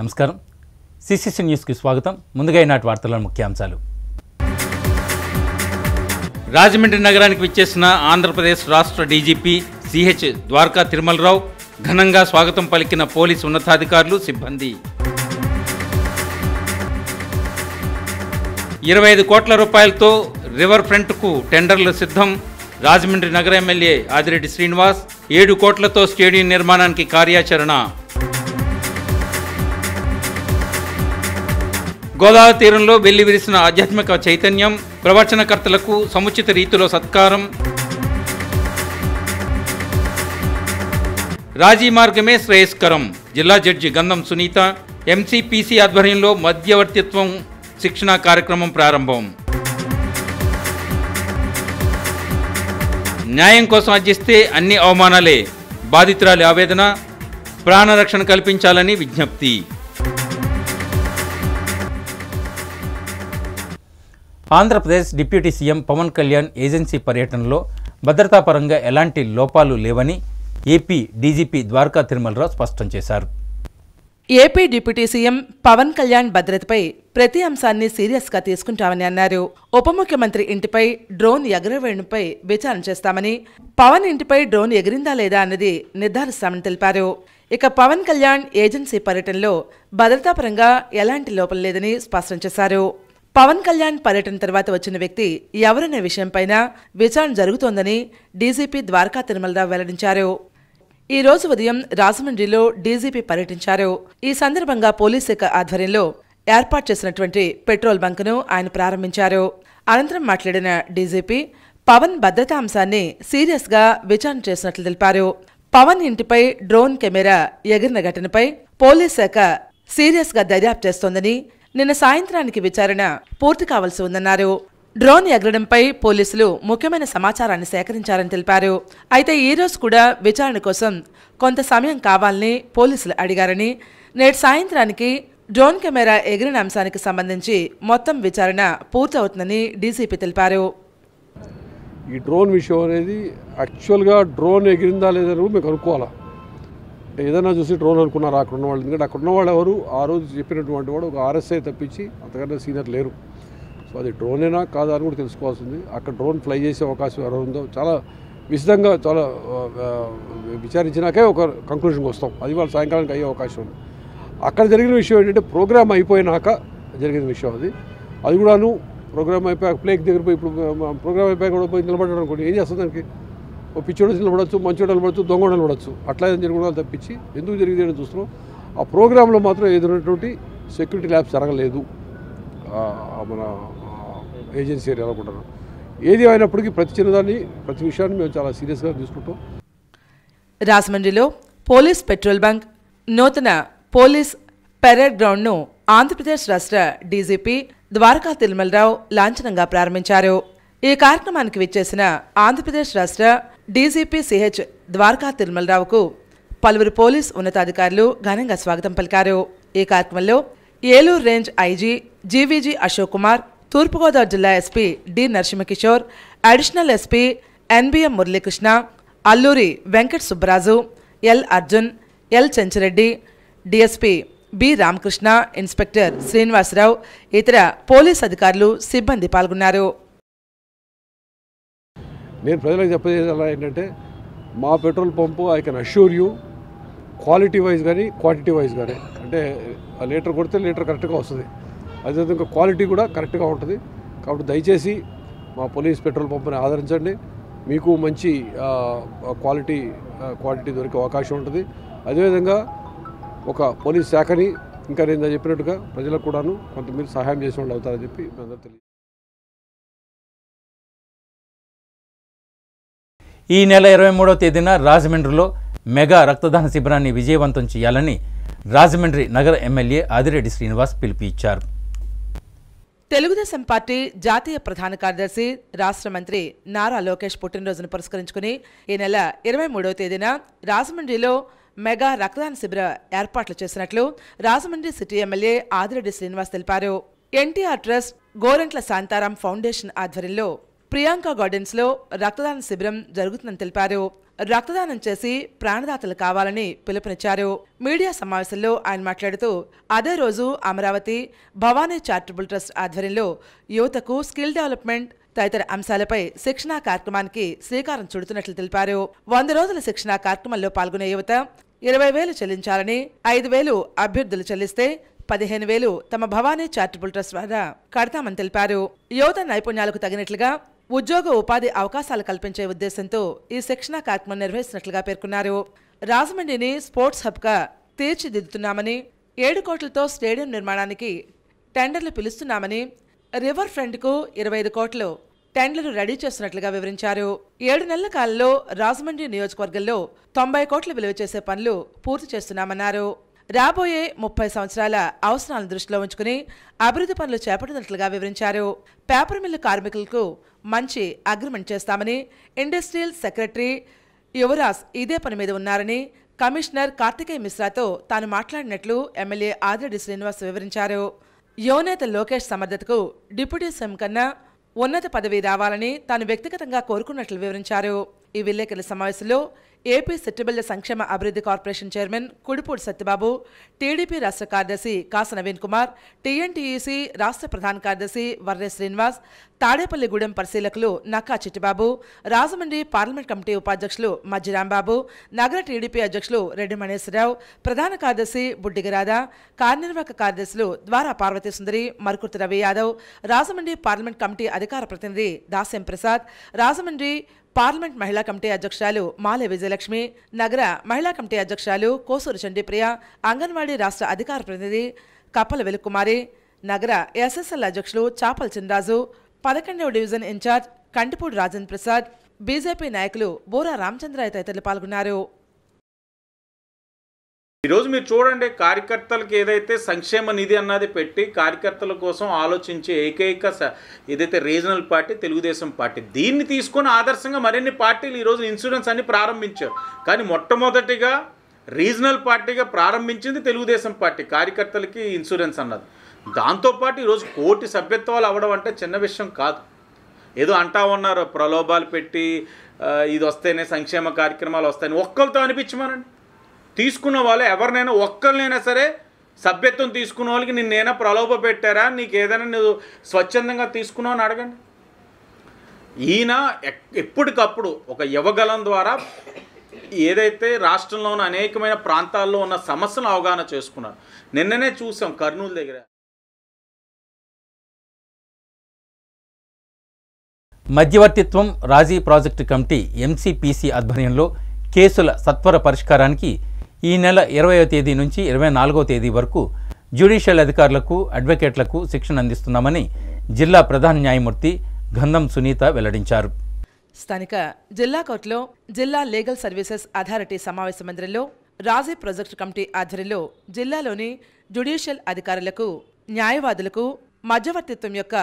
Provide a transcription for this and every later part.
నమస్కారం CCC news కి స్వాగతం ముందుగా ఈనాటి వార్తల ముఖ్యాంశాలు రాజమండ్రి నగరానికి విచ్చేసిన ఆంధ్రప్రదేశ్ రాష్ట్ర డీజీపీ సిహెచ్ ద్వారకా తిరుమలరావు ఘనంగా స్వాగతం పలికిన పోలీసు ఉన్నతాధికారులు సిబ్బంది 25 కోట్ల రూపాయలతో రివర్ ఫ్రంట్ కు టెండర్లు సిద్ధం రాజమండ్రి నగర ఎమ్మెల్యే ఆదిరెడ్డి శ్రీనివాస్ 7 కోట్లతో స్టేడియం నిర్మాణానికి కార్యాచరణ గోదావరి తీరంలో వెల్లి విరిసిన ఆధ్యాత్మిక చైతన్యం ప్రవచనకర్తలకు సముచిత రీతిలో సత్కారం రాజీ మార్గమే శ్రేయస్కరం జిల్లా జడ్జి గంధం సునీత ఎంసీపీసీ ఆధ్వర్యంలో మధ్యవర్తిత్వం శిక్షణా కార్యక్రమం ప్రారంభం న్యాయం కోసం అర్జిస్తే అన్ని అవమానాలే బాధితురాలి ఆవేదన ప్రాణరక్షణ కల్పించాలని విజ్ఞప్తి Andhra Pradesh deputy CM Pawan Kalyan agency పర్యటనలో భద్రతాపరంగా ఎలాంటి లోపాలు లేవని ఏపీ డీజీపీ ద్వారకా తిరుమలరావు స్పష్టం చేశారు. AP deputy CM Pawan Kalyan భద్రతపై ప్రతి అంశాన్ని సీరియస్గా తీసుకుంటామని అన్నారు. ఉప ముఖ్యమంత్రి ఇంటిపై డ్రోన్ ఎగరవేయడంపై విచారణ చేస్తామని, పవన్ ఇంటిపై డ్రోన్ ఎగిరిందా లేదా అన్నది నిర్ధారిస్తామని తెలిపారు. ఇక పవన్ కళ్యాణ్ ఏజెన్సీ పర్యటనలో భద్రతాపరంగా ఎలాంటి లోపం లేదని స్పష్టం చేశారు. పవన్ కళ్యాణ్ పర్యటన తర్వాత వచ్చిన వ్యక్తి ఎవరనే విషయంపైన విచారణ జరుగుతోందని డీజీపీ ద్వారకా తిరుమలరావు వెల్లడించారు. ఈ రోజు ఉదయం రాజమండ్రిలో డీజీపీ పర్యటించారు. ఈ సందర్భంగా పోలీస్ శాఖ ఆధ్వర్యంలో ఏర్పాటు చేసినటువంటి పెట్రోల్ బంక్ను ఆయన ప్రారంభించారు. అనంతరం మాట్లాడిన డీజీపీ పవన్ భద్రతా అంశాన్ని సీరియస్గా విచారణ చేసినట్లు తెలిపారు. పవన్ ఇంటిపై డ్రోన్ కెమెరా ఎగిరిన ఘటనపై పోలీస్ శాఖ సీరియస్గా దర్యాప్తు చేస్తోందని, నిన్న సాయంత్రానికి విచారణ పూర్తి కావాల్సి ఉందన్నారు. డ్రోన్ ఎగరడంపై పోలీసులు ముఖ్యమైన సమాచారాన్ని సేకరించారని తెలిపారు. అయితే ఈ రోజు కూడా విచారణ కోసం కొంత సమయం కావాలని పోలీసులు అడిగారని, నేటి సాయంత్రానికి డ్రోన్ కెమెరా ఎగిరిన అంశానికి సంబంధించి మొత్తం విచారణ పూర్తవుతుందని డీసీపీ తెలిపారు. ఈ డ్రోన్ విషయం అనేది యాక్చువల్గా డ్రోన్ ఎగిరిందా లేదా మేము కనుక్కోవాలా. ఏదైనా చూసి డ్రోన్ అనుకున్నారు అక్కడ ఉన్న వాళ్ళు. ఎందుకంటే అక్కడ ఉన్న వాళ్ళు ఎవరు ఆ రోజు చెప్పినటువంటి వాడు ఒక ఆర్ఎస్ఐ తప్పించి అంతకన్నా సీనియర్ లేరు. సో అది డ్రోనేనా కాదా అని కూడా తెలుసుకోవాల్సింది. అక్కడ డ్రోన్ ఫ్లై చేసే అవకాశం ఎవరు ఉందో చాలా విశదంగా చాలా విచారించినాకే ఒక కంక్లూషన్కి వస్తాం. అది వాళ్ళు సాయంకాలానికి అయ్యే అవకాశం ఉంది. అక్కడ జరిగిన విషయం ఏంటంటే ప్రోగ్రామ్ అయిపోయినాక జరిగిన విషయం అది కూడాను. ప్రోగ్రామ్ అయిపోయాక ప్లేక్ దగ్గర పోయి ఇప్పుడు ప్రోగ్రామ్ అయిపోయాక కూడా పోయి నిలబడ్డాడు అనుకోండి, ఏం చేస్తుంది దానికి? ఓ పిచ్చోడు నిలబడచ్చు, మంచోడు నిలబడచ్చు, దొంగ నిలబడచ్చు. అట్లా ఏదైనా జరగడం తప్పించి ఎందుకు జరిగింది అని చూస్తున్నాం. ఆ ప్రోగ్రాంలో మాత్రం ఏదైనటువంటి సెక్యూరిటీ ల్యాబ్స్ జరగలేదు మన ఏజెన్సీ ఏరియాలో కూడా. ఏది అయినప్పటికీ ప్రతి చిన్నదాన్ని ప్రతి విషయాన్ని మేము చాలా సీరియస్గా తీసుకుంటాం. రాజమండ్రిలో పోలీస్ పెట్రోల్ బంక్, నూతన పోలీస్ పెరేడ్ గ్రౌండ్ను ఆంధ్రప్రదేశ్ రాష్ట్ర డీజీపీ ద్వారకా తిరుమలరావు లాంఛనంగా ప్రారంభించారు. ఈ కార్యక్రమానికి విచ్చేసిన ఆంధ్రప్రదేశ్ రాష్ట్ర డీజీపీ సిహెచ్ ద్వారకా తిరుమలరావుకు పలువురు పోలీస్ ఉన్నతాధికారులు ఘనంగా స్వాగతం పలికారు. ఈ కార్యక్రమంలో Eluru range IG GVG Ashok Kumar, తూర్పుగోదావరి జిల్లా SP D Narasimhakishore, additional SP NBM Muralikrishna, Alluri Venkata Subbaraju, L Arjun, L Chenchireddy, DSP B Ramakrishna, inspector Srinivasarao, ఇతర పోలీస్ అధికారులు, సిబ్బంది పాల్గొన్నారు. నేను ప్రజలకు చెప్పేది ఎలా ఏంటంటే, మా petrol pump I can assure you quality wise కానీ క్వాంటిటీ వైజ్ కానీ, అంటే లీటర్ కొడితే లీటర్ కరెక్ట్గా వస్తుంది, అదేవిధంగా క్వాలిటీ కూడా కరెక్ట్గా ఉంటుంది. కాబట్టి దయచేసి మా పోలీస్ పెట్రోల్ పంపుని ఆదరించండి. మీకు మంచి క్వాలిటీ దొరికే అవకాశం ఉంటుంది. అదేవిధంగా ఒక పోలీస్ శాఖని ఇంకా నేను చెప్పినట్టుగా ప్రజలకు కూడాను కొంతమంది సహాయం చేసే వాళ్ళు అవుతారని చెప్పి అందరూ తెలియదు. ఈ నెల 23వ తేదీన రాజమండ్రిలో మెగా రక్తదాన శిబిరాన్ని విజయవంతం చేయాలని రాజమండ్రి నగర ఎమ్మెల్యే ఆదిరెడ్డి శ్రీనివాస్ పిలుపు ఇచ్చారు. తెలుగుదేశం పార్టీ జాతీయ ప్రధాన కార్యదర్శి, రాష్ట్ర మంత్రి నారా లోకేష్ పుట్టినరోజును పురస్కరించుకుని ఈ నెల 23వ తేదీన రాజమండ్రిలో మెగా రక్తదాన శిబిర ఏర్పాట్లు చేసినట్లు రాజమండ్రి సిటీ ఎమ్మెల్యే ఆదిరెడ్డి శ్రీనివాస్ తెలిపారు. ఎన్టీఆర్ ట్రస్ట్, గోరంట్ల శాంతారాం ఫౌండేషన్ ఆధ్వర్యంలో ప్రియాంక గార్డెన్స్ లో రక్తదాన శిబిరం జరుగుతుందని తెలిపారు. రక్తదానం చేసి ప్రాణదాతలు కావాలని పిలుపునిచ్చారు. మీడియా సమావేశంలో ఆయన మాట్లాడుతూ అదే రోజు అమరావతి భవానీ చారిటబుల్ ట్రస్ట్ ఆధ్వర్యంలో యువతకు స్కిల్ డెవలప్మెంట్ తదితర అంశాలపై శిక్షణా కార్యక్రమానికి శ్రీకారం చుడుతున్నట్లు తెలిపారు. 100 రోజుల శిక్షణా కార్యక్రమంలో పాల్గొనే యువత 20,000 చెల్లించాలని, 5,000 అభ్యర్థులు చెల్లిస్తే 15,000 తమ భవానీ చారిటబుల్ ట్రస్ట్ ద్వారా కడతామని తెలిపారు. యువత నైపుణ్యాలకు తగినట్లుగా ఉద్యోగ ఉపాధి అవకాశాలు కల్పించే ఉద్దేశంతో ఈ శిక్షణా కార్యక్రమం నిర్వహిస్తున్నట్లుగా పేర్కొన్నారు. రాజమండ్రిని స్పోర్ట్స్ హబ్గా తీర్చిదిద్దుతున్నామని, 7 కోట్లతో స్టేడియం నిర్మాణానికి టెండర్లు పిలుస్తున్నామని, రివర్ ఫ్రంట్కు 25 కోట్లు టెండర్లు రెడీ చేస్తున్నట్లుగా వివరించారు. 7 నెలల కాలంలో రాజమండ్రి నియోజకవర్గంలో 90 కోట్లు విలువ చేసే పనులు పూర్తి చేస్తున్నామన్నారు. రాబోయే 30 సంవత్సరాల అవసరాలను దృష్టిలో ఉంచుకుని అభివృద్ధి పనులు చేపడుతున్నట్లుగా వివరించారు. పేపర్ మిల్లు కార్మికులకు మంచి అగ్రిమెంట్ చేస్తామని, ఇండస్ట్రియల్ సెక్రటరీ యువరాజ్ ఇదే పని మీద ఉన్నారని, కమిషనర్ కార్తికేయ మిశ్రాతో తాను మాట్లాడినట్లు ఎమ్మెల్యే ఆదిరెడ్డి శ్రీనివాస్ వివరించారు. యువనేత లోకేష్ సమర్థతకు డిప్యూటీ సీఎం కన్నా ఉన్నత పదవి రావాలని తాను వ్యక్తిగతంగా కోరుకున్నట్లు వివరించారు. ఈ విలేకరుల సమావేశంలో ఏపీ సెట్టిబిళ్ల సంక్షేమ అభివృద్ధి corporation chairman Kudipudi Satyababu, TDP రాష్ట్ర కార్యదర్శి కాస నవీన్ కుమార్, టీఎన్టీఈసీ రాష్ట్ర ప్రధాన కార్యదర్శి వర్రే శ్రీనివాస్, తాడేపల్లిగూడెం పరిశీలకులు నక్కా చిట్టిబాబు, రాజమండ్రి పార్లమెంట్ కమిటీ ఉపాధ్యక్షులు మజ్జిరాంబాబు, నగర టీడీపీ అధ్యక్షులు రెడ్డి మణేశ్వరరావు, ప్రధాన కార్యదర్శి బుడ్డిగిరాధ, కార్యనిర్వాహక కార్యదర్శులు ద్వారా పార్వతీ సుందరి, మరుకుర్తి రవి యాదవ్, రాజమండ్రి పార్లమెంట్ కమిటీ అధికార ప్రతినిధి దాస్యం ప్రసాద్, రాజమండ్రి పార్లమెంట్ మహిళా కమిటీ అధ్యక్షురాలు మాలే విజయలక్ష్మి, నగర మహిళా కమిటీ అధ్యక్షురాలు కోసూరు చండీప్రియ, అంగన్వాడీ రాష్ట్ర అధికార ప్రతినిధి కప్పల వెలుకుమారి, నగర ఎస్ఎస్ఎల్ అధ్యక్షులు చాపల చినరాజు, 11వ division in-charge Kantipudi Rajendra Prasad, BJP నాయకులు బోరా రామచంద్రయ్య తదితరులు పాల్గొన్నారు. ఈరోజు మీరు చూడండి, కార్యకర్తలకు ఏదైతే సంక్షేమ నిధి అన్నది పెట్టి కార్యకర్తల కోసం ఆలోచించే ఏకైక ఏదైతే రీజనల్ పార్టీ తెలుగుదేశం పార్టీ. దీన్ని తీసుకొని ఆదర్శంగా మరిన్ని పార్టీలు ఈరోజు ఇన్సూరెన్స్ అన్ని ప్రారంభించారు. కానీ మొట్టమొదటిగా రీజనల్ పార్టీగా ప్రారంభించింది తెలుగుదేశం పార్టీ కార్యకర్తలకి ఇన్సూరెన్స్ అన్నది. దాంతోపాటు ఈరోజు 1 కోటి సభ్యత్వాలు అవ్వడం అంటే చిన్న విషయం కాదు. ఏదో అంటా ఉన్నారు ప్రలోభాలు పెట్టి ఇది వస్తేనే సంక్షేమ కార్యక్రమాలు వస్తాయని. ఒక్కరితో అనిపించమనండి, తీసుకున్న వాళ్ళు ఎవరినైనా ఒక్కరినైనా సరే సభ్యత్వం తీసుకున్న వాళ్ళకి నిన్నేనా ప్రలోభ పెట్టారా, నీకు ఏదైనా నువ్వు స్వచ్ఛందంగా తీసుకున్నావు అని అడగండి. ఈయన ఎప్పటికప్పుడు ఒక యువగలం ద్వారా ఏదైతే రాష్ట్రంలో ఉన్న అనేకమైన ప్రాంతాల్లో ఉన్న సమస్యలను అవగాహన చేసుకున్నారు. నిన్ననే చూసాం కర్నూలు దగ్గర. మధ్యవర్తిత్వం రాజీ ప్రాజెక్టు కమిటీ ఎంసీపీసీ ఆధ్వర్యంలో కేసుల సత్వర పరిష్కారానికి ఈ నెల 20వ తేదీ నుంచి 24వ తేదీ వరకు జ్యుడిషియల్ అధికారులకు, అడ్వకేట్లకు శిక్షణ అందిస్తున్నామని జిల్లా ప్రధాన న్యాయమూర్తి గంధం సునీత వెల్లడించారు. స్థానిక జిల్లా కోర్టులో జిల్లా లీగల్ సర్వీసెస్ అథారిటీ సమావేశ మందిరంలో రాజీ ప్రాజెక్టు కమిటీ ఆధ్వర్యంలో జిల్లాలోని జ్యుడిషియల్ అధికారులకు, న్యాయవాదులకు మధ్యవర్తిత్వం యొక్క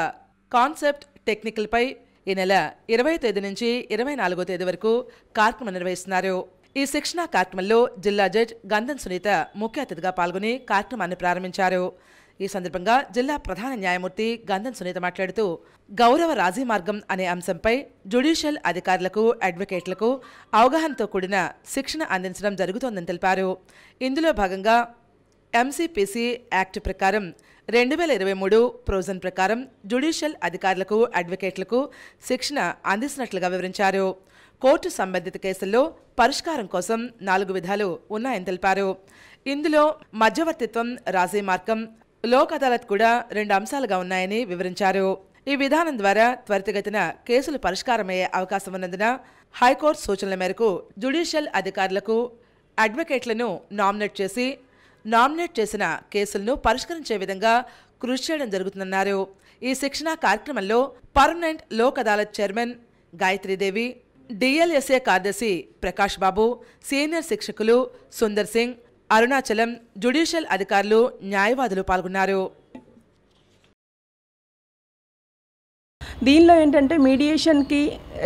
కాన్సెప్ట్ టెక్నికల్పై ఈ నెల 20వ తేదీ నుంచి 24వ తేదీ వరకు కార్యక్రమం నిర్వహిస్తున్నారు. ఈ శిక్షణా కార్యక్రమంలో జిల్లా జడ్జ్ గంధం సునీత ముఖ్య అతిథిగా పాల్గొని కార్యక్రమాన్ని ప్రారంభించారు. ఈ సందర్భంగా జిల్లా ప్రధాన న్యాయమూర్తి గంధం సునీత మాట్లాడుతూ గౌరవ రాజీ మార్గం అనే అంశంపై జ్యుడిషియల్ అధికారులకు, అడ్వకేట్లకు అవగాహనతో కూడిన శిక్షణ అందించడం జరుగుతోందని తెలిపారు. ఇందులో భాగంగా ఎంసీపీసీ యాక్ట్ ప్రకారం 2023 ప్రొవిజన్ ప్రకారం జ్యుడిషియల్ అధికారులకు, అడ్వకేట్లకు శిక్షణ అందిస్తున్నట్లుగా వివరించారు. కోర్టు సంబంధిత కేసుల్లో పరిష్కారం కోసం 4 విధాలు ఉన్నాయని తెలిపారు. ఇందులో మధ్యవర్తిత్వం, రాజీ మార్గం, లోక్ అదాలత్ కూడా 2 అంశాలుగా ఉన్నాయని వివరించారు. ఈ విధానం ద్వారా త్వరితగతిన కేసులు పరిష్కారమయ్యే అవకాశం ఉన్నందున హైకోర్టు సూచనల మేరకు జ్యుడిషియల్ అధికారులకు, అడ్వకేట్లను నామినేట్ చేసిన కేసులను పరిష్కరించే విధంగా కృషి చేయడం జరుగుతుందన్నారు. ఈ శిక్షణా కార్యక్రమంలో permanent Lok Adalat chairman Gayatri Devi, DLSA కార్యదర్శి ప్రకాష్ బాబు, సీనియర్ శిక్షకులు సుందర్ సింగ్, అరుణాచలం, జ్యుడిషియల్ అధికారులు, న్యాయవాదులు పాల్గొన్నారు. దీనిలో ఏంటంటే మీడియేషన్కి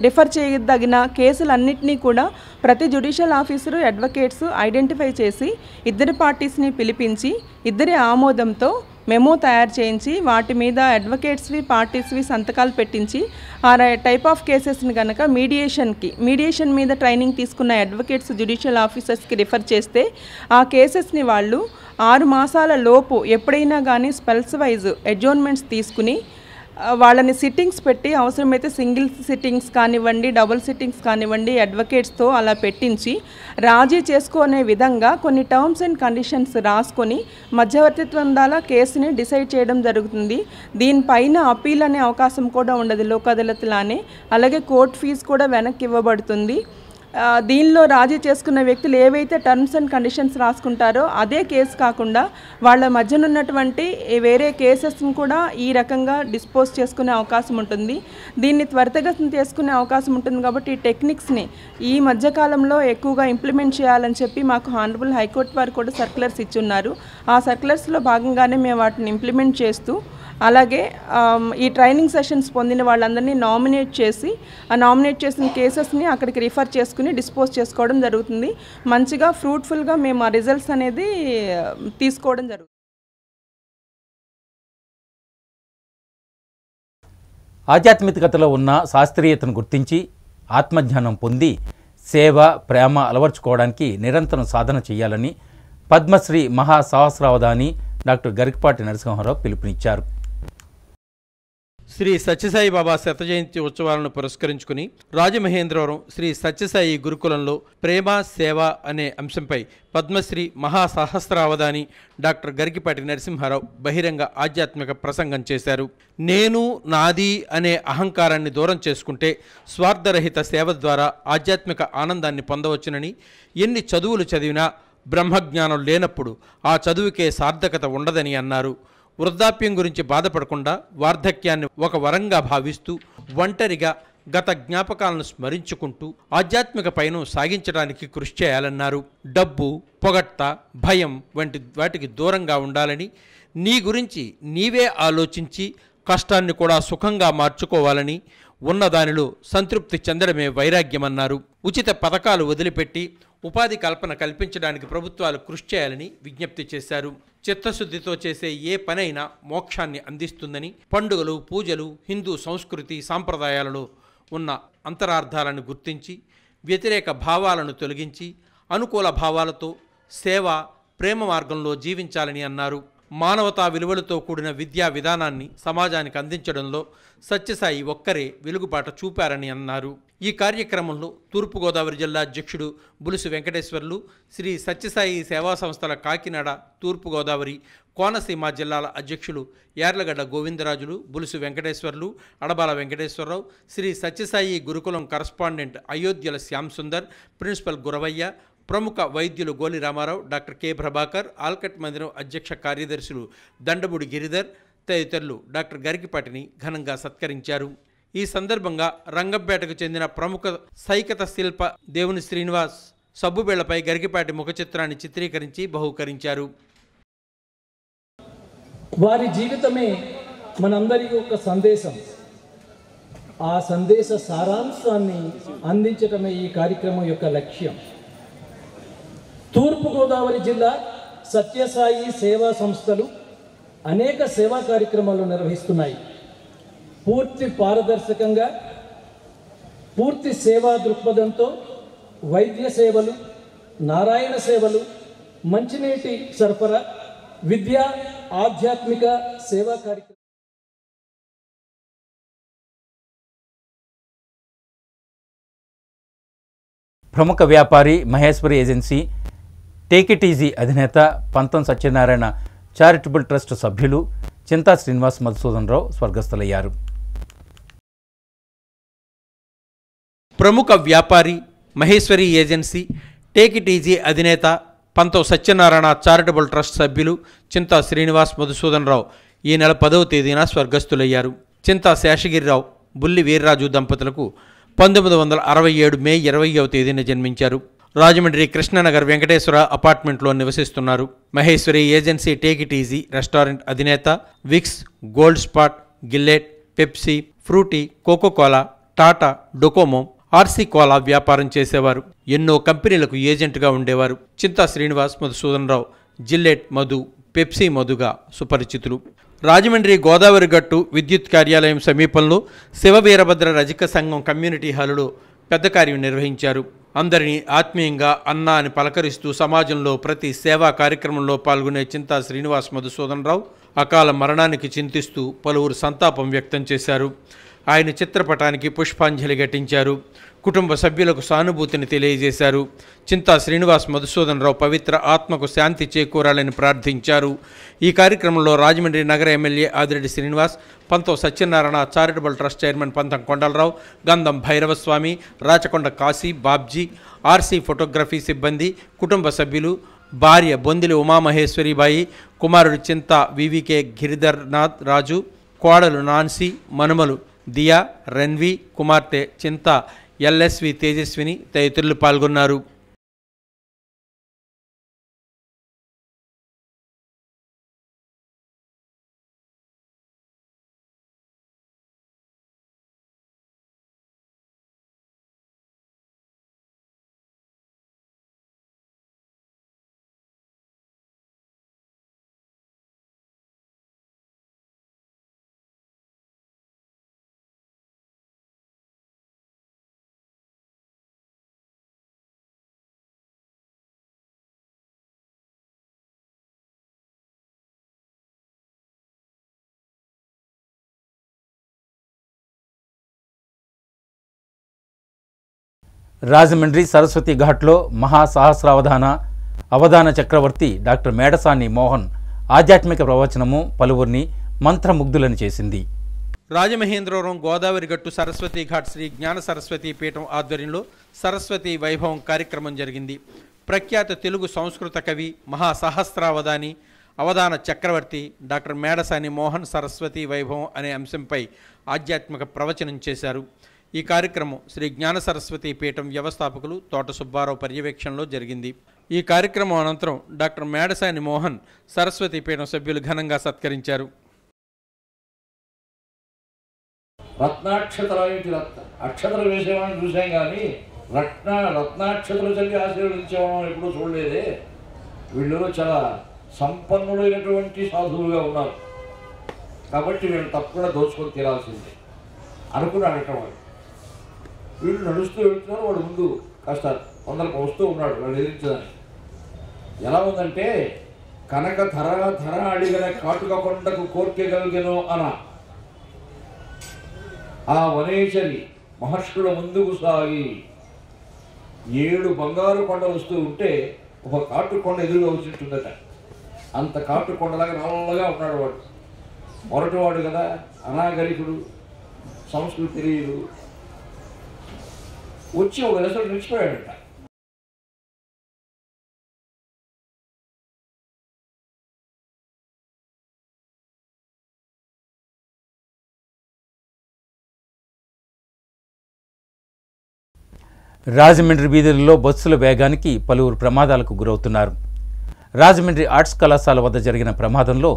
రిఫర్ చేయదగిన కేసులన్నింటినీ కూడా ప్రతి జ్యుడిషియల్ ఆఫీసరు, అడ్వకేట్స్ ఐడెంటిఫై చేసి 2 పార్టీస్ని పిలిపించి 2 ఆమోదంతో మెమో తయారు చేయించి వాటి మీద అడ్వకేట్స్వి పార్టీస్వి సంతకాలు పెట్టించి ఆ టైప్ ఆఫ్ కేసెస్ని కనుక మీడియేషన్ మీద ట్రైనింగ్ తీసుకున్న అడ్వకేట్స్ జ్యుడిషియల్ ఆఫీసర్స్కి రిఫర్ చేస్తే ఆ కేసెస్ని వాళ్ళు 6 మాసాల లోపు ఎప్పుడైనా కానీ స్పెల్స్ వైజ్ అడ్జోర్న్మెంట్స్ తీసుకుని వాళ్ళని సిట్టింగ్స్ పెట్టి అవసరమైతే సింగిల్ సిట్టింగ్స్ కానివ్వండి, డబుల్ సిట్టింగ్స్ కానివ్వండి, అడ్వకేట్స్తో అలా పెట్టించి రాజీ చేసుకునే విధంగా కొన్ని టర్మ్స్ అండ్ కండిషన్స్ రాసుకొని మధ్యవర్తిత్వం ద్వారా కేసుని డిసైడ్ చేయడం జరుగుతుంది. దీనిపైన అప్పీల్ అనే అవకాశం కూడా ఉండదు లోక్ అదాలత్లానే. అలాగే కోర్ట్ ఫీజు కూడా వెనక్కి ఇవ్వబడుతుంది. దీనిలో రాజీ చేసుకున్న వ్యక్తులు ఏవైతే టర్మ్స్ అండ్ కండిషన్స్ రాసుకుంటారో అదే కేసు కాకుండా వాళ్ళ మధ్యన ఉన్నటువంటి వేరే కేసెస్ని కూడా ఈ రకంగా డిస్పోజ్ చేసుకునే అవకాశం ఉంటుంది. దీన్ని త్వరితగతిన చేసుకునే అవకాశం ఉంటుంది. కాబట్టి ఈ టెక్నిక్స్ని ఈ మధ్యకాలంలో ఎక్కువగా ఇంప్లిమెంట్ చేయాలని చెప్పి మాకు హానరబుల్ హైకోర్టు వారు కూడా సర్క్యులర్స్ ఇచ్చున్నారు. ఆ సర్క్యులర్స్లో భాగంగానే మేము వాటిని ఇంప్లిమెంట్ చేస్తూ అలాగే ఈ ట్రైనింగ్ సెషన్స్ పొందిన వాళ్ళందరినీ నామినేట్ చేసి ఆ నామినేట్ చేసిన కేసెస్ని అక్కడికి రిఫర్ చేసుకుని డిస్పోజ్ చేసుకోవడం జరుగుతుంది. మంచిగా ఫ్రూట్ఫుల్గా మేము ఆ రిజల్ట్స్ అనేది తీసుకోవడం జరుగుతుంది. ఆధ్యాత్మికతలో ఉన్న శాస్త్రీయతను గుర్తించి ఆత్మజ్ఞానం పొంది సేవ ప్రేమ అలవర్చుకోవడానికి నిరంతరం సాధన చేయాలని పద్మశ్రీ మహాసహస్రావధాని డాక్టర్ గరికపాటి నరసింహారావు పిలుపునిచ్చారు. శ్రీ సత్యసాయి బాబా శత జయంతి ఉత్సవాలను పురస్కరించుకుని రాజమహేంద్రవరం శ్రీ సత్యసాయి గురుకులంలో ప్రేమ సేవ అనే అంశంపై పద్మశ్రీ మహాసహస్రావధాని డాక్టర్ గరికపాటి నరసింహారావు బహిరంగ ఆధ్యాత్మిక ప్రసంగం చేశారు. నేను నాది అనే అహంకారాన్ని దూరం చేసుకుంటే స్వార్థరహిత సేవ ద్వారా ఆధ్యాత్మిక ఆనందాన్ని పొందవచ్చునని, ఎన్ని చదువులు చదివినా బ్రహ్మజ్ఞానం లేనప్పుడు ఆ చదువుకే సార్థకత ఉండదని అన్నారు. వృద్ధాప్యం గురించి బాధపడకుండా వార్ధక్యాన్ని ఒక వరంగా భావిస్తూ ఒంటరిగా గత జ్ఞాపకాలను స్మరించుకుంటూ ఆధ్యాత్మిక పయనం సాగించడానికి కృషి చేయాలన్నారు. డబ్బు, పొగట్ట, భయం వంటి వాటికి దూరంగా ఉండాలని, నీ గురించి నీవే ఆలోచించి కష్టాన్ని కూడా సుఖంగా మార్చుకోవాలని, ఉన్నదానిలో సంతృప్తి చెందడమే వైరాగ్యమన్నారు. ఉచిత పథకాలు వదిలిపెట్టి ఉపాధి కల్పన కల్పించడానికి ప్రభుత్వాలు కృషి చేయాలని విజ్ఞప్తి చేశారు. చిత్తశుద్ధితో చేసే ఏ పనైనా మోక్షాన్ని అందిస్తుందని, పండుగలు, పూజలు హిందూ సంస్కృతి సాంప్రదాయాలలో ఉన్న అంతరార్థాలను గుర్తించి వ్యతిరేక భావాలను తొలగించి అనుకూల భావాలతో సేవ, ప్రేమ మార్గంలో జీవించాలని అన్నారు. మానవతా విలువలతో కూడిన విద్యా విధానాన్ని సమాజానికి అందించడంలో సత్యసాయి ఒక్కరే వెలుగుబాట చూపారని అన్నారు. ఈ కార్యక్రమంలో తూర్పుగోదావరి జిల్లా అధ్యక్షుడు బులుసు వెంకటేశ్వర్లు, శ్రీ సత్యసాయి సేవా సంస్థల కాకినాడ, తూర్పుగోదావరి, కోనసీమ జిల్లాల అధ్యక్షులు యార్లగడ్డ గోవిందరాజులు, బులుసు వెంకటేశ్వర్లు, అడబాల వెంకటేశ్వరరావు, శ్రీ సత్యసాయి గురుకులం కరస్పాండెంట్ అయోధ్యల శ్యామ్ సుందర్, ప్రిన్సిపల్ గురవయ్య, ప్రముఖ వైద్యులు గోలి రామారావు, డాక్టర్ కె ప్రభాకర్, ఆల్కట్ మందిరం అధ్యక్ష కార్యదర్శులు దండబుడి గిరిధర్ తదితరులు డాక్టర్ గరికపాటిని ఘనంగా సత్కరించారు. ఈ సందర్భంగా రంగంపేటకు చెందిన ప్రముఖ సైకత శిల్ప దేవుని శ్రీనివాస్ సబ్బుబిళ్లపై గరికపాటి ముఖ చిత్రాన్ని చిత్రీకరించి బహూకరించారు. వారి జీవితమే మనందరికీ ఒక సందేశం. ఆ సందేశ సారాంశాన్ని అందించటమే ఈ కార్యక్రమం యొక్క లక్ష్యం. తూర్పుగోదావరి జిల్లా సత్యసాయి సేవా సంస్థలు అనేక సేవా కార్యక్రమాలు నిర్వహిస్తున్నాయి. పూర్తి పారదర్శకంగా, పూర్తి సేవా దృక్పథంతో వైద్య సేవలు, నారాయణ సేవలు, మంచినీటి సరఫరా, విద్యా, ఆధ్యాత్మిక సేవా కార్యక్రమం. ప్రముఖ వ్యాపారి Maheshwari agency take it easy అధినేత పంతం సత్యనారాయణ చారిటబుల్ ట్రస్ట్ సభ్యులు చింతా శ్రీనివాస్ మధుసూదన్ రావు స్వర్గస్థులయ్యారు. ప్రముఖ వ్యాపారి Maheshwari agency take it easy అధినేత పంతం సత్యనారాయణ చారిటబుల్ ట్రస్ట్ సభ్యులు చింతా శ్రీనివాస్ మధుసూదన్ రావు ఈ నెల 10వ తేదీన స్వర్గస్థులయ్యారు. చింతా శేషగిరిరావు, బుల్లి వీర్రాజు దంపతులకు 1967 మే 20వ తేదీన జన్మించారు. రాజమండ్రి కృష్ణనగర్ వెంకటేశ్వర అపార్ట్మెంట్లో నివసిస్తున్నారు. Maheshwari agency take it easy restaurant అధినేత, Vicks, Gold Spot, Gillette, Pepsi, Frooti, Coca Cola, Tata, Docomo, RC Cola వ్యాపారం చేసేవారు. ఎన్నో కంపెనీలకు ఏజెంట్గా ఉండేవారు. చింతా శ్రీనివాస్ మధుసూదన్ రావు జిల్లెట్, మధు, పెప్సీ మధుగా సుపరిచితులు. రాజమండ్రి గోదావరి గట్టు విద్యుత్ కార్యాలయం సమీపంలో శివవీరభద్ర రజక సంఘం కమ్యూనిటీ హాలులో పెద్ద కార్యం నిర్వహించారు. అందరినీ ఆత్మీయంగా అన్నా అని పలకరిస్తూ సమాజంలో ప్రతి సేవా కార్యక్రమంలో పాల్గొనే చింతా శ్రీనివాస్ మధుసూదన్ రావు అకాల మరణానికి చింతిస్తూ పలువురు సంతాపం వ్యక్తం చేశారు. ఆయన చిత్రపటానికి పుష్పాంజలి ఘటించారు. కుటుంబ సభ్యులకు సానుభూతిని తెలియజేశారు. చింతా శ్రీనివాస్ మధుసూదన్ రావు పవిత్ర ఆత్మకు శాంతి చేకూరాలని ప్రార్థించారు. ఈ కార్యక్రమంలో రాజమండ్రి నగర ఎమ్మెల్యే ఆదిరెడ్డి శ్రీనివాస్, పంతం సత్యనారాయణ, చారిటబుల్ ట్రస్ట్ చైర్మన్ పంతం కొండలరావు, గంధం భైరవస్వామి, రాచకొండ కాశీ, బాబ్జీ, ఆర్సీ ఫోటోగ్రఫీ సిబ్బంది, కుటుంబ సభ్యులు, భార్య బొందిలి ఉమామహేశ్వరిబాయి, కుమారుడు చింతా వివికే గిరిధర్నాథ్ రాజు, కోడలు నాన్సీ, మనుమలు దియా, రన్వి, కుమార్తె చింతా ఎల్ఎస్వి తేజస్విని తదితరులు పాల్గొన్నారు. రాజమండ్రి సరస్వతి ఘాట్లో మహాసహస్రావధాన అవధాన చక్రవర్తి డాక్టర్ మేడసాని మోహన్ ఆధ్యాత్మిక ప్రవచనము పలువురిని మంత్రముగ్ధులను చేసింది. రాజమహేంద్రవరం గోదావరి గట్టు సరస్వతి ఘాట్ శ్రీ జ్ఞాన సరస్వతి పీఠం ఆధ్వర్యంలో సరస్వతి వైభవం కార్యక్రమం జరిగింది. ప్రఖ్యాత తెలుగు సంస్కృత కవి మహాసహస్రావధాని అవధాన చక్రవర్తి డాక్టర్ మేడసాని మోహన్ సరస్వతి వైభవం అనే అంశంపై ఆధ్యాత్మిక ప్రవచనం చేశారు. ఈ కార్యక్రమం శ్రీ జ్ఞాన సరస్వతి పీఠం వ్యవస్థాపకులు తోట సుబ్బారావు పర్యవేక్షణలో జరిగింది. ఈ కార్యక్రమం అనంతరం డాక్టర్ మేడసాని మోహన్ సరస్వతి పీఠం సభ్యులు ఘనంగా సత్కరించారు. అక్షతలు వేసేవాడిని చూసాం కానీ రత్నాక్షతలు చల్లి ఆశీర్వదించేవాళ్ళం ఎప్పుడూ చూడలేదే. వీళ్ళు చాలా సంపన్నుడైనటువంటి సాధువులుగా ఉన్నారు కాబట్టి వీళ్ళు తప్పకుండా దోచుకొని తీరాల్సిందే అనుకున్నాడట. వాడు వీళ్ళు నడుస్తూ వెళ్తున్నారు, వాడు ముందు కాస్త కొందరికి వస్తూ ఉన్నాడు వాళ్ళు ఎదిరించడానికి. ఎలా ఉందంటే కనక ధర అడిగిన కాటుక కొండకు కోర్కెగలిగెను అన ఆ వనేశ్వరి మహర్షుల ముందుకు సాగి 7 బంగారు కొండ వస్తూ ఉంటే ఒక కాటు కొండ ఎదురుగా వచ్చింటుందట. అంత కాటు కొండలాగా నల్లగా ఉన్నాడు వాడు. మొరటివాడు కదా, అనాగరికుడు, సంస్కృతి తెలియదు. వచ్చి ఒక దశలో నిలిచిపోయాడట. రాజమండ్రి వీధుల్లో బస్సుల వేగానికి పలువురు ప్రమాదాలకు గురవుతున్నారు. రాజమండ్రి ఆర్ట్స్ కళాశాల వద్ద జరిగిన ప్రమాదంలో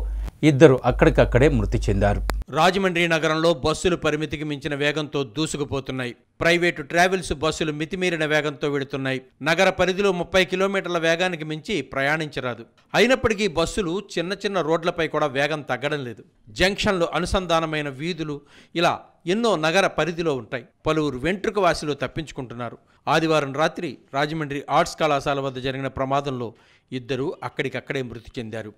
2 అక్కడికక్కడే మృతి చెందారు. రాజమండ్రి నగరంలో బస్సులు పరిమితికి మించిన వేగంతో దూసుకుపోతున్నాయి. ప్రైవేటు ట్రావెల్స్ బస్సులు మితిమీరిన వేగంతో వెడుతున్నాయి. నగర పరిధిలో 30 కిలోమీటర్ల వేగానికి మించి ప్రయాణించరాదు. అయినప్పటికీ బస్సులు చిన్న చిన్న రోడ్లపై కూడా వేగం తగ్గడం లేదు. జంక్షన్లు, అనుసంధానమైన వీధులు ఇలా ఎన్నో నగర పరిధిలో ఉంటాయి. పలువురు వెంట్రుక వాసిలో తప్పించుకుంటున్నారు. ఆదివారం రాత్రి రాజమండ్రి ఆర్ట్స్ కళాశాల వద్ద జరిగిన ప్రమాదంలో 2 అక్కడికక్కడే మృతి చెందారు.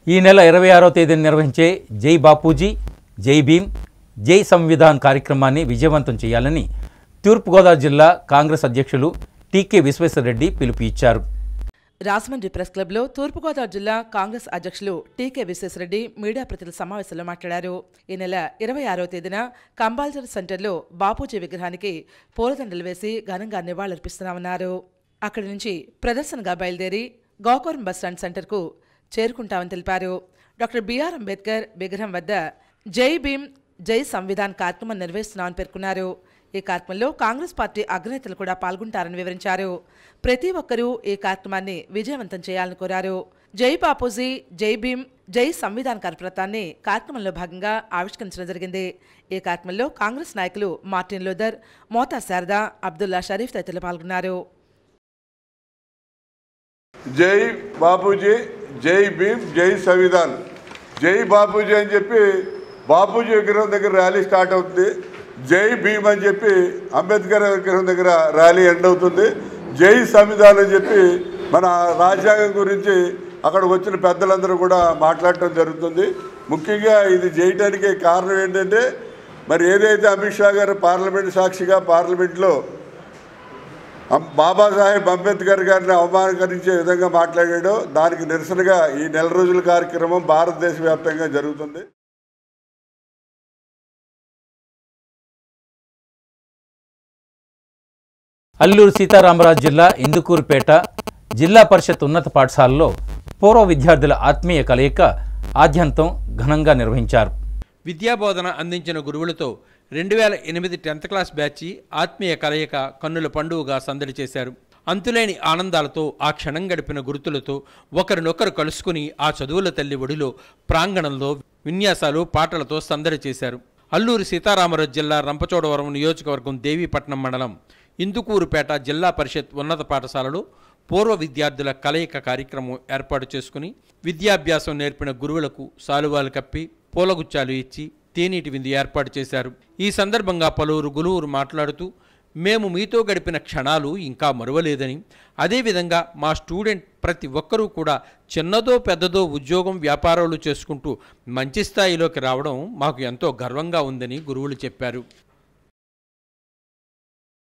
ఈ నెల 26వ తేదీన నిర్వహించే జై బాపూజీ, జై భీమ్, జై సంవిధాన్ కార్యక్రమాన్ని విజయవంతం చేయాలని తూర్పుగోదావరి జిల్లా కాంగ్రెస్ అధ్యక్షులు టీకే విశ్వేశ్వరరెడ్డి పిలుపు ఇచ్చారు. రాజమండ్రి ప్రెస్ క్లబ్లో తూర్పుగోదావరి జిల్లా కాంగ్రెస్ అధ్యక్షులు టీకే విశ్వేశ్వరరెడ్డి మీడియా ప్రతినిధుల సమావేశంలో మాట్లాడారు. ఈ నెల 26వ తేదీన కంబాల్జర్ సెంటర్లో బాపూజీ విగ్రహానికి పూలదండలు వేసి ఘనంగా నివాళులర్పిస్తున్నామన్నారు. అక్కడి నుంచి ప్రదర్శనగా బయలుదేరి గోకవరం బస్టాండ్ సెంటర్కు చేరుకుంటామని తెలిపారు. డాక్టర్ బిఆర్ అంబేద్కర్ విగ్రహం వద్ద జై భీమ్ జై సంవిధాన్ కార్యక్రమం నిర్వహిస్తున్నామని పేర్కొన్నారు. ఈ కార్యక్రమంలో కాంగ్రెస్ పార్టీ అగ్రనేతలు కూడా పాల్గొంటారని వివరించారు. ప్రతి ఒక్కరూ ఈ కార్యక్రమాన్ని విజయవంతం చేయాలని కోరారు. జై బాపూజీ జై భీమ్ జై సంవిధాన్ కార్యక్రమాన్ని కార్యక్రమంలో భాగంగా ఆవిష్కరించడం జరిగింది. ఈ కార్యక్రమంలో కాంగ్రెస్ నాయకులు మార్టిన్ లూథర్, మోతా శారద, అబ్దుల్లా షరీఫ్ తదితరులు పాల్గొన్నారు. జై బాపూజీ జై భీమ్ జై సంవిధాన్ జై బాపూజీ అని చెప్పి బాపూజీ విగ్రహం దగ్గర ర్యాలీ స్టార్ట్ అవుతుంది. జై భీమ్ అని చెప్పి అంబేద్కర్ విగ్రహం దగ్గర ర్యాలీ ఎండ్ అవుతుంది. జై సంవిధాన్ అని చెప్పి మన రాజ్యాంగం గురించి అక్కడ వచ్చిన పెద్దలందరూ కూడా మాట్లాడటం జరుగుతుంది. ముఖ్యంగా ఇది చేయడానికి కారణం ఏంటంటే మరి ఏదైతే అమిత్ షా గారు పార్లమెంట్ సాక్షిగా పార్లమెంట్లో బాబాసాహెబ్ అంబేద్కర్ గారిని అవమానకరించే విధంగా మాట్లాడాడో దానికి నిరసనగా ఈ నెల రోజుల కార్యక్రమం భారతదేశ వ్యాప్తంగా జరుగుతుంది. అల్లూరు సీతారామరాజు జిల్లా ఇందుకూరుపేట జిల్లా పరిషత్ ఉన్నత పాఠశాలలో పూర్వ విద్యార్థుల ఆత్మీయ కలయిక ఆద్యంతం ఘనంగా నిర్వహించారు. విద్యాబోధన అందించిన గురువులతో 2008 10th క్లాస్ బ్యాచి ఆత్మీయ కలయిక కన్నుల పండుగగా సందడి చేశారు. అంతులేని ఆనందాలతో ఆ క్షణం గడిపిన గుర్తులతో ఒకరినొకరు కలుసుకుని ఆ చదువుల తల్లి ఒడిలో ప్రాంగణంలో విన్యాసాలు పాటలతో సందడి చేశారు. అల్లూరు సీతారామరాజు జిల్లా రంపచోడవరం నియోజకవర్గం దేవీపట్నం మండలం ఇందుకూరుపేట జిల్లా పరిషత్ ఉన్నత పాఠశాలలో పూర్వ విద్యార్థుల కలయిక కార్యక్రమం ఏర్పాటు చేసుకుని విద్యాభ్యాసం నేర్పిన గురువులకు సాలువాలు కప్పి పూలగుచ్చాలు ఇచ్చి తేనీటి విందు ఏర్పాటు చేశారు. ఈ సందర్భంగా పలువురు గురువులు మాట్లాడుతూ మేము మీతో గడిపిన క్షణాలు ఇంకా మరువలేదని, అదేవిధంగా మా స్టూడెంట్ ప్రతి ఒక్కరూ కూడా చిన్నదో పెద్దదో ఉద్యోగం వ్యాపారాలు చేసుకుంటూ మంచి స్థాయిలోకి రావడం మాకు ఎంతో గర్వంగా ఉందని గురువులు చెప్పారు.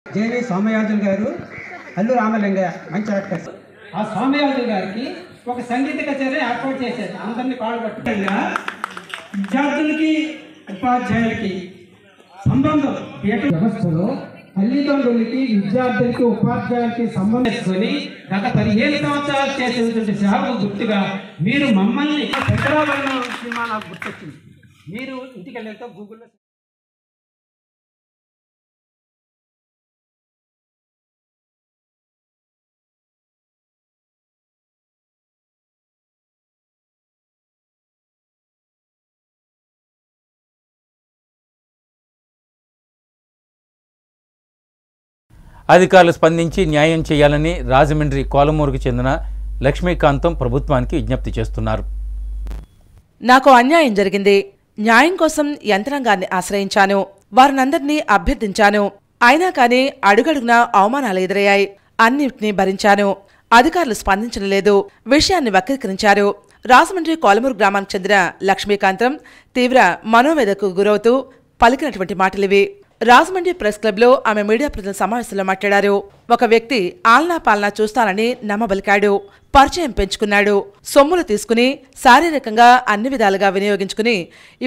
జేవి సోమయాజులు గారు అల్లు రామలింగయ్య మంచి యాక్టర్. ఆ సోమయాజులు గారికి ఒక సంగీత కచేరీ ఏర్పాటు చేశారు. అందరినీ పాల్గొట్టుగా విద్యార్థులకి ఉపాధ్యాయులకి సంబంధం వ్యవస్థలో తల్లిదండ్రులకి విద్యార్థులకి ఉపాధ్యాయులకి సంబంధించుకొని గత 15 సంవత్సరాలు చేసినటువంటి సేవకు గుర్తుగా మీరు మమ్మల్ని హైదరాబాద్ సినిమా నాకు గుర్తొచ్చింది. మీరు ఇంటికి వెళ్ళాక గూగుల్లో అధికారులు స్పందించి న్యాయం చేయాలని రాజమండ్రి కోలమూరుకు చెందిన లక్ష్మీకాంతం ప్రభుత్వానికి విజ్ఞప్తి చేస్తున్నారు. నాకు అన్యాయం జరిగింది. న్యాయం కోసం యంత్రాంగాన్ని ఆశ్రయించాను. వారినందరినీ అభ్యర్థించాను. అయినా కానీ అడుగడుగునా అవమానాలు ఎదురయ్యాయి. అన్నిటినీ భరించాను. అధికారులు స్పందించడం లేదు. విషయాన్ని వక్రీకరించారు. రాజమండ్రి కోలమూరు గ్రామానికి చెందిన లక్ష్మీకాంతం తీవ్ర మనోవేదకు గురవుతూ పలికినటువంటి మాటలివి. రాజమండ్రి ప్రెస్ క్లబ్లో ఆమె మీడియా ప్రతినిధుల సమావేశంలో మాట్లాడారు. ఒక వ్యక్తి ఆలనా పాలనా చూస్తానని నమ్మబలికాడు. పరిచయం పెంచుకున్నాడు. సొమ్ములు తీసుకుని శారీరకంగా అన్ని విధాలుగా వినియోగించుకుని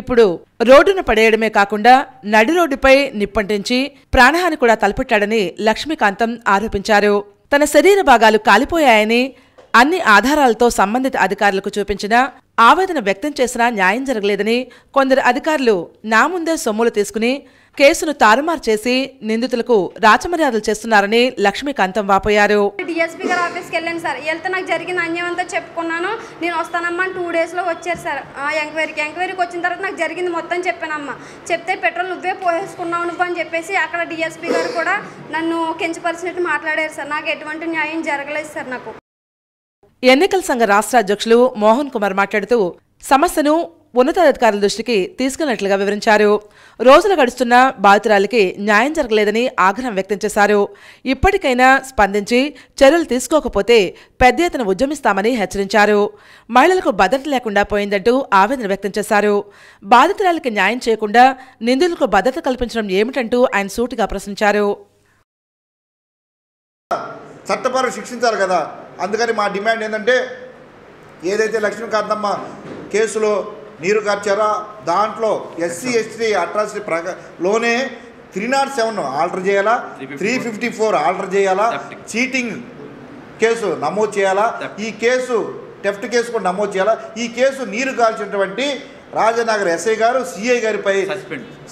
ఇప్పుడు రోడ్డున పడేయడమే కాకుండా నడి రోడ్డుపై నిప్పంటించి ప్రాణహాని కూడా తలపెట్టాడని లక్ష్మీకాంతం ఆరోపించారు. తన శరీర భాగాలు కాలిపోయాయని అన్ని ఆధారాలతో సంబంధిత అధికారులకు చూపించినా ఆవేదన వ్యక్తం చేసినా న్యాయం జరగలేదని, కొందరు అధికారులు నా ముందే సొమ్ములు తీసుకుని కేసును తారుమారు చేసి నిందితులకు రాచమర్యాదలు చేస్తున్నారని లక్ష్మీకాంతం వాపోయారు. డిఎస్పీ గారి ఆఫీస్కి వెళ్ళాను సార్. వెళ్తే నాకు జరిగిన అన్యాయం అంతా చెప్పుకున్నాను. నేను వస్తానమ్మా 2 daysలో వచ్చారు సార్ ఎంక్వైరీకి వచ్చిన తర్వాత నాకు జరిగింది మొత్తం చెప్పానమ్మా. చెప్తే పెట్రోల్ నువ్వే పోసేసుకున్నావు నువ్వు అని చెప్పేసి అక్కడ డిఎస్పీ గారు కూడా నన్ను కించపరిచినట్టు మాట్లాడారు సార్. నాకు ఎటువంటి న్యాయం జరగలేదు సార్. నాకు ఎన్నికల సంఘ రాష్ట్ర అధ్యక్షులు మోహన్ కుమార్ మాట్లాడుతూ సమస్యను ఉన్నతాధికారుల దృష్టికి తీసుకెళ్లినట్లుగా వివరించారు. రోజులు గడుస్తున్న బాధితురాలికి న్యాయం జరగలేదని ఆగ్రహం వ్యక్తం చేశారు. ఇప్పటికైనా స్పందించి చర్యలు తీసుకోకపోతే పెద్ద ఎత్తున ఉద్యమిస్తామని హెచ్చరించారు. మహిళలకు భద్రత లేకుండా పోయిందంటూ ఆవేదన వ్యక్తం చేశారు. బాధితురాలికి న్యాయం చేయకుండా నిందితులకు భద్రత కల్పించడం ఏమిటంటూ ఆయన సూటిగా ప్రశ్నించారు. చట్టపరంగా శిక్షించాలి కదా. అందుకని మా డిమాండ్ ఏంటంటే ఏదైతే లక్ష్మీకాంతమ్మ కేసులో నీరు కార్చారో దాంట్లో ఎస్సీ ఎస్టీ అట్రాసిటీ లోనే 307 ఆల్టర్ చేయాలా, 354 ఆల్టర్ చేయాలా, చీటింగ్ కేసు నమోదు చేయాలా, ఈ కేసు టెఫ్ట్ కేసు కూడా నమోదు చేయాలా. ఈ కేసు నీరు కాల్చినటువంటి రాజనగర్ ఎస్ఐ గారు సిఐ గారిపై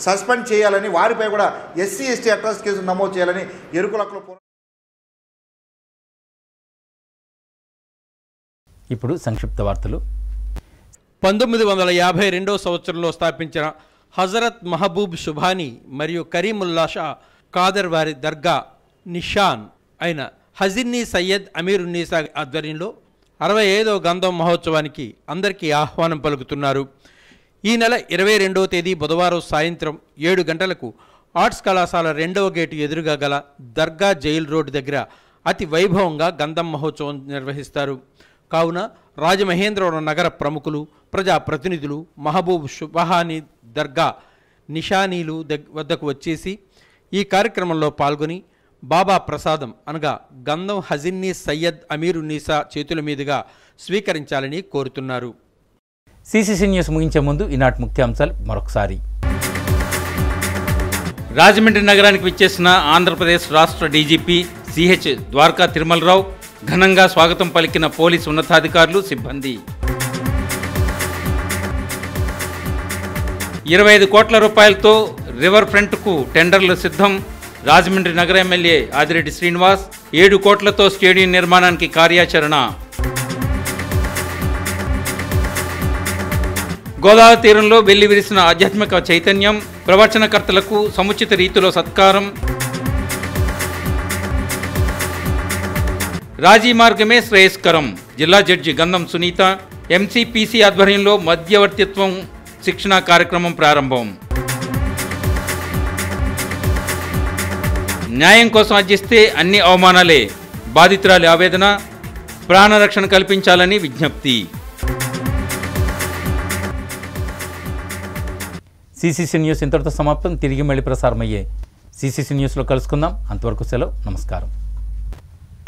సస్పెండ్ చేయాలని, వారిపై కూడా ఎస్సీ ఎస్టీ అట్రాసిటీ కేసు నమోదు చేయాలని ఎరుకులకుల. ఇప్పుడు సంక్షిప్త వార్తలు. 1952 సంవత్సరంలో స్థాపించిన హజరత్ మహబూబ్ షుభానీ మరియు కరీముల్లా షా కాదర్ వారి దర్గా నిషాన్ అయిన హజిన్నీ సయ్యద్ అమీరున్నీసా ఆధ్వర్యంలో 65వ గంధం మహోత్సవానికి అందరికీ ఆహ్వానం పలుకుతున్నారు. ఈ నెల 22వ తేదీ బుధవారం సాయంత్రం 7 గంటలకు ఆర్ట్స్ కళాశాల 2వ గేటు ఎదురుగా గల దర్గా జైల్ రోడ్డు దగ్గర అతి వైభవంగా గంధం మహోత్సవం నిర్వహిస్తారు. కావున రాజమహేంద్రవరం నగర ప్రముఖులు, ప్రజాప్రతినిధులు మహబూబ్ షుబహానీ దర్గా నిషానీలు వద్దకు వచ్చేసి ఈ కార్యక్రమంలో పాల్గొని బాబా ప్రసాదం అనగా గంధం హజిన్నీ సయ్యద్ అమీరున్నీసా చేతుల మీదుగా స్వీకరించాలని కోరుతున్నారు. సిసిసి న్యూస్ ముగించే ముందు ఈనాటి ముఖ్యాంశాలు మరొకసారి. రాజమండ్రి నగరానికి విచ్చేసిన ఆంధ్రప్రదేశ్ రాష్ట్ర డీజీపీ సిహెచ్ ద్వారకా తిరుమలరావు ఘనంగా స్వాగతం పలికిన పోలీసు ఉన్నతాధికారులు, సిబ్బంది. 25 కోట్ల రూపాయలతో రివర్ ఫ్రంట్కు టెండర్లు సిద్ధం. రాజమండ్రి నగర ఎమ్మెల్యే ఆదిరెడ్డి శ్రీనివాస్. 7 కోట్లతో స్టేడియం నిర్మాణానికి కార్యాచరణ. గోదావరి తీరంలో వెల్లి విరిసిన ఆధ్యాత్మిక చైతన్యం. ప్రవచనకర్తలకు సముచిత రీతిలో సత్కారం. రాజీ మార్గమే శ్రేయస్కరం. జిల్లా జడ్జి గంధం సునీత. ఎంసీపీసీ ఆధ్వర్యంలో మధ్యవర్తిత్వం శిక్షణా కార్యక్రమం ప్రారంభం. న్యాయం కోసం అర్జిస్తే అన్ని అవమానాలే. బాధితురాలి ఆవేదన. ప్రాణరక్షణ కల్పించాలని విజ్ఞప్తి. సిసిసి న్యూస్ ఇంతటితో సమాప్తం. తిరిగి మళ్ళీ ప్రసారమయ్యే సిసిసి న్యూస్లో కలుసుకుందాం. అంతవరకు సెలవు. నమస్కారం.